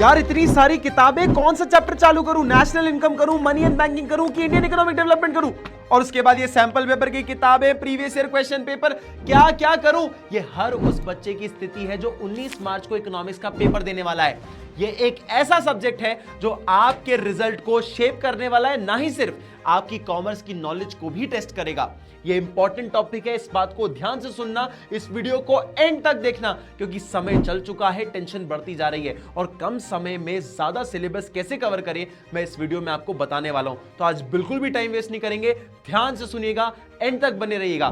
यार इतनी सारी किताबें, कौन सा चैप्टर चालू करूं? नेशनल इनकम करूं, मनी एंड बैंकिंग करूं कि इंडियन इकोनॉमिक डेवलपमेंट करूं? और उसके बाद ये सैंपल पेपर की किताबें, प्रीवियस ईयर क्वेश्चन पेपर, क्या क्या करूं? ये हर उस बच्चे की स्थिति है जो 19 मार्च को इकोनॉमिक्स का पेपर देने वाला है। ये एक ऐसा सब्जेक्ट है जो आपके रिजल्ट को शेप करने वाला है, ना ही सिर्फ आपकी कॉमर्स की नॉलेज को भी टेस्ट करेगा। ये इंपॉर्टेंट टॉपिक है, इस बात को ध्यान से सुनना, इस वीडियो को एंड तक देखना, क्योंकि समय चल चुका है, टेंशन बढ़ती जा रही है और कम समय में ज्यादा सिलेबस कैसे कवर करें मैं इस वीडियो में आपको बताने वाला हूं। तो आज बिल्कुल भी टाइम वेस्ट नहीं करेंगे, ध्यान से सुनिएगा, एंड तक बने रहिएगा।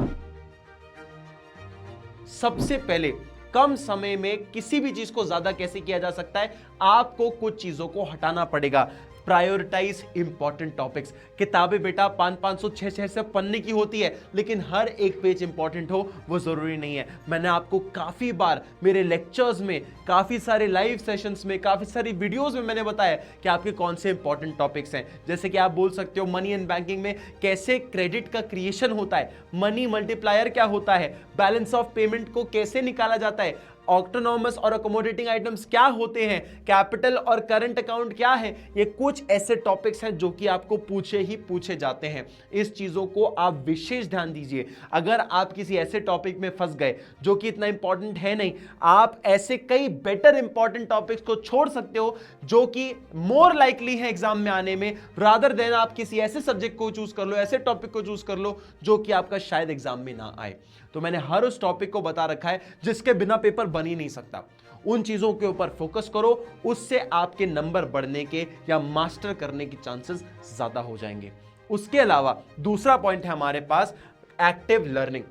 सबसे पहले, कम समय में किसी भी चीज को ज्यादा कैसे किया जा सकता है, आपको कुछ चीजों को हटाना पड़ेगा। Prioritise important topics. किताबें बेटा 500 600 पन्ने की होती है, लेकिन हर एक पेज इंपॉर्टेंट हो वो जरूरी नहीं है। मैंने आपको काफी बार मेरे लेक्चर्स में, काफी सारे लाइव सेशंस में, काफी सारी वीडियोस में मैंने बताया कि आपके कौन से इंपॉर्टेंट टॉपिक्स हैं। जैसे कि आप बोल सकते हो मनी एंड बैंकिंग में कैसे क्रेडिट का क्रिएशन होता है, मनी मल्टीप्लायर क्या होता है, बैलेंस ऑफ पेमेंट को कैसे निकाला जाता है, ऑटोनॉमस और अकोमोडेटिंग आइटम्स क्या होते हैं, कैपिटल और करंट अकाउंट क्या है। ये कुछ ऐसे टॉपिक्स हैं जो कि आपको पूछे जाते हैं। इस चीजों को आप विशेष ध्यान दीजिए। अगर आप किसी ऐसे टॉपिक में फंस गए जो कि इतना इंपॉर्टेंट है नहीं, आप ऐसे कई बेटर इंपॉर्टेंट टॉपिक्स को छोड़ सकते हो जो कि मोर लाइकली है एग्जाम में आने में, रादर देन आप किसी ऐसे सब्जेक्ट को चूज कर लो, ऐसे टॉपिक को चूज कर लो जो कि आपका शायद एग्जाम में ना आए। तो मैंने हर उस टॉपिक को बता रखा है जिसके बिना पेपर बन ही नहीं सकता। उन चीजों के ऊपर फोकस करो, उससे आपके नंबर बढ़ने के या मास्टर करने के चांसेस ज्यादा हो जाएंगे। उसके अलावा दूसरा पॉइंट है हमारे पास, एक्टिव लर्निंग।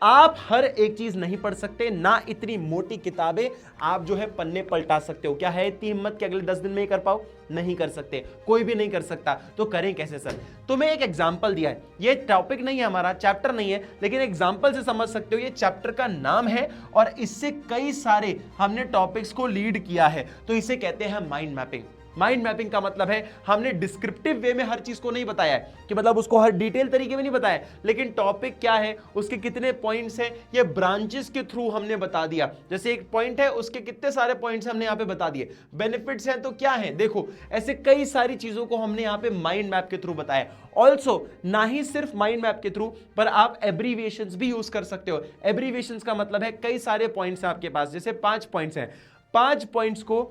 आप हर एक चीज नहीं पढ़ सकते, ना इतनी मोटी किताबें आप जो है पन्ने पलटा सकते हो। क्या है इतनी हिम्मत कि अगले 10 दिन में ही कर पाओ? नहीं कर सकते, कोई भी नहीं कर सकता। तो करें कैसे सर? तो मैं एक एग्जांपल दिया है, ये टॉपिक नहीं है हमारा, चैप्टर नहीं है, लेकिन एग्जांपल से समझ सकते हो। ये चैप्टर का नाम है और इससे कई सारे हमने टॉपिक्स को लीड किया है, तो इसे कहते हैं माइंड मैपिंग। माइंड मैपिंग का मतलब है हमने डिस्क्रिप्टिव वे में हर चीज को नहीं बताया है कि मतलब उसको हर डिटेल तरीके में नहीं बताया, लेकिन टॉपिक क्या है, उसके कितने पॉइंट्स हैं, ये ब्रांचेस के थ्रू हमने बता दिया। जैसे एक पॉइंट है, उसके कितने सारे पॉइंट्स हमने यहाँ पे बता दिए। बेनिफिट्स हैं तो क्या है, देखो ऐसे कई सारी चीजों को हमने यहाँ पे माइंड मैप के थ्रू बताया। ऑल्सो ना ही सिर्फ माइंड मैप के थ्रू, पर आप एब्रीविएशंस भी यूज कर सकते हो। एब्रीविएशंस का मतलब है कई सारे पॉइंट्स हैं आपके पास, जैसे 5 पॉइंट्स हैं, 5 पॉइंट्स को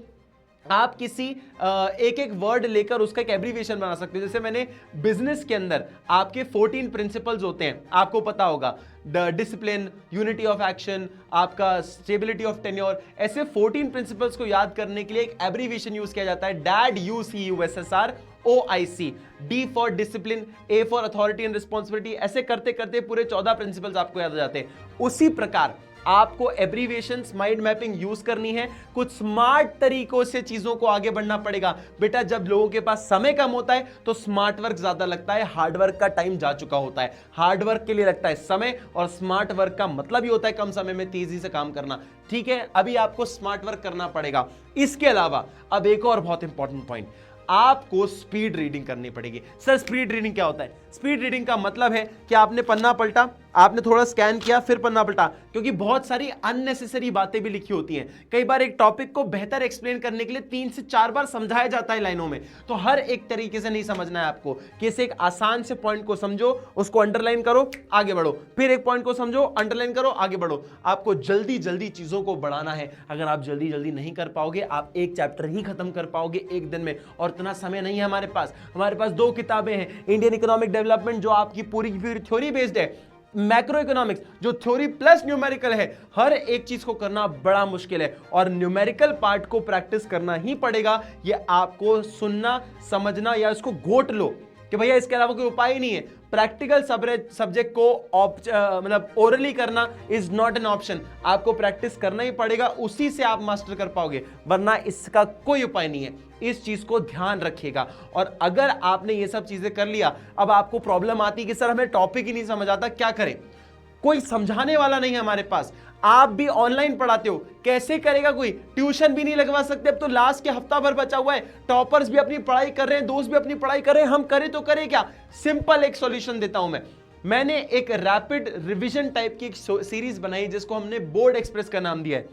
आप किसी एक एक वर्ड लेकर उसका एक एब्रीविएशन बना सकते हो। जैसे मैंने बिजनेस के अंदर आपके 14 प्रिंसिपल्स होते हैं, आपको पता होगा, डिसिप्लिन, यूनिटी ऑफ एक्शन, आपका स्टेबिलिटी ऑफ टेन्योर, ऐसे 14 प्रिंसिपल्स को याद करने के लिए एक एब्रीविएशन यूज किया जाता है, DAD U C U S S R OIC। D for discipline, A for authority and responsibility. ऐसे करते करते पूरे 14 प्रिंसिपल्स आपको याद हो जाते हैं। उसी प्रकार आपको एब्रीविएशंस, माइंड मैपिंग यूज करनी है, कुछ स्मार्ट तरीकों से चीजों को आगे बढ़ना पड़ेगा। बेटा जब लोगों के पास समय कम होता है तो स्मार्ट वर्क ज्यादा लगता है, हार्ड वर्क का टाइम जा चुका होता है। हार्ड वर्क के लिए लगता है समय, और स्मार्ट वर्क का मतलब ही होता है कम समय में तेजी से काम करना। ठीक है, अभी आपको स्मार्ट वर्क करना पड़ेगा। इसके अलावा अब एक और बहुत इंपॉर्टेंट पॉइंट, आपको स्पीड रीडिंग करनी पड़ेगी। सर स्पीड रीडिंग क्या होता है? स्पीड रीडिंग का मतलब है कि आपने पन्ना पलटा, आपने थोड़ा स्कैन किया, फिर पन्ना पलटा, क्योंकि बहुत सारी अननेसेसरी बातें भी लिखी होती हैं। कई बार एक टॉपिक को बेहतर एक्सप्लेन करने के लिए 3 से 4 बार समझाया जाता है लाइनों में, तो हर एक तरीके से नहीं समझना है आपको। किसी एक आसान से पॉइंट को समझो, उसको अंडरलाइन करो, आगे बढ़ो, फिर एक पॉइंट को समझो, अंडरलाइन करो, आगे बढ़ो। आपको जल्दी जल्दी चीजों को बढ़ाना है। अगर आप जल्दी जल्दी नहीं कर पाओगे, आप एक चैप्टर ही खत्म कर पाओगे एक दिन में, और इतना समय नहीं है हमारे पास। हमारे पास 2 किताबें हैं, इंडियन इकोनॉमिक डेवलपमेंट जो आपकी पूरी थ्योरी बेस्ड है, मैक्रो इकोनॉमिक्स जो थ्योरी प्लस न्यूमेरिकल है। हर एक चीज को करना बड़ा मुश्किल है, और न्यूमेरिकल पार्ट को प्रैक्टिस करना ही पड़ेगा। ये आपको सुनना, समझना, या इसको घोट लो कि भैया इसके अलावा कोई उपाय ही नहीं है। प्रैक्टिकल सब्जेक्ट को मतलब ओरली करना इज नॉट एन ऑप्शन, आपको प्रैक्टिस करना ही पड़ेगा, उसी से आप मास्टर कर पाओगे, वरना इसका कोई उपाय नहीं है। इस चीज को ध्यान रखिएगा। और अगर आपने ये सब चीजें कर लिया, अब आपको प्रॉब्लम आती है कि सर हमें टॉपिक ही नहीं समझ आता, क्या करें? कोई समझाने वाला नहीं है हमारे पास। आप भी ऑनलाइन पढ़ाते हो, कैसे करेगा कोई? ट्यूशन भी नहीं लगवा सकते, अब तो लास्ट के हफ्ता भर बचा हुआ है, टॉपर्स भी अपनी पढ़ाई कर रहे हैं, दोस्त भी अपनी पढ़ाई कर रहे हैं, हम करें तो करें क्या? सिंपल एक सॉल्यूशन देता हूं मैंने एक रैपिड रिवीजन टाइप की एक सीरीज बनाई जिसको हमने बोर्ड एक्सप्रेस का नाम दिया है।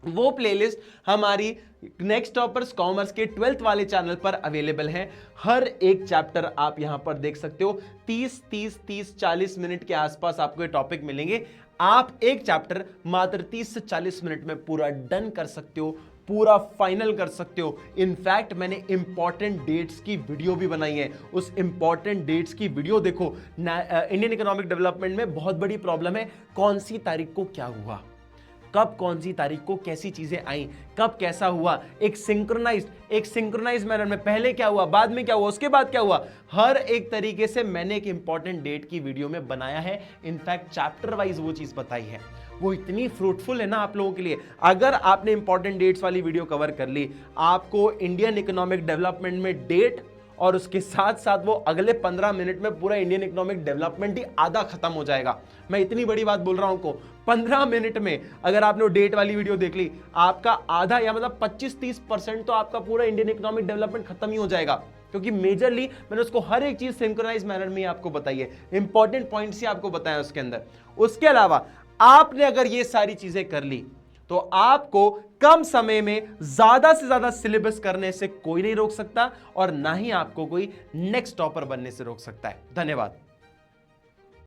वो प्लेलिस्ट हमारी नेक्स्ट टॉपर्स कॉमर्स के 12th वाले चैनल पर अवेलेबल है। हर एक चैप्टर आप यहां पर देख सकते हो। 30 मिनट के आसपास आपको ये टॉपिक मिलेंगे। आप एक चैप्टर मात्र 30 से 40 मिनट में पूरा डन कर सकते हो, पूरा फाइनल कर सकते हो। इनफैक्ट मैंने इंपॉर्टेंट डेट्स की वीडियो भी बनाई है। उस इंपॉर्टेंट डेट्स की वीडियो देखो। इंडियन इकोनॉमिक डेवलपमेंट में बहुत बड़ी प्रॉब्लम है, कौन सी तारीख को क्या हुआ, कब कौन सी तारीख को कैसी चीजें आई, कब कैसा हुआ, एक सिंक्रोनाइज मैनर में पहले क्या हुआ, बाद में क्या हुआ, उसके बाद क्या हुआ, हर एक तरीके से मैंने एक इंपॉर्टेंट डेट की वीडियो में बनाया है। इनफैक्ट चैप्टर वाइज वो चीज बताई है, वो इतनी फ्रूटफुल है ना आप लोगों के लिए। अगर आपने इंपॉर्टेंट डेट्स वाली वीडियो कवर कर ली, आपको इंडियन इकोनॉमिक डेवलपमेंट में डेट और उसके साथ साथ वो अगले 15 मिनट में पूरा इंडियन इकोनॉमिक डेवलपमेंट ही आधा खत्म हो जाएगा। मैं इतनी बड़ी बात बोल रहा हूं को 15 मिनट में अगर आपने वो डेट वाली वीडियो देख ली, आपका आधा या मतलब 25-30% तो आपका पूरा इंडियन इकोनॉमिक डेवलपमेंट खत्म ही हो जाएगा। क्योंकि मेजरली मैंने उसको हर एक चीज सिंक्रोनाइज मैनर में आपको बताई है, इंपॉर्टेंट पॉइंट्स ही आपको बताया उसके अंदर। उसके अलावा आपने अगर ये सारी चीजें कर ली तो आपको कम समय में ज्यादा से ज्यादा सिलेबस करने से कोई नहीं रोक सकता और ना ही आपको कोई नेक्स्ट टॉपर बनने से रोक सकता है। धन्यवाद।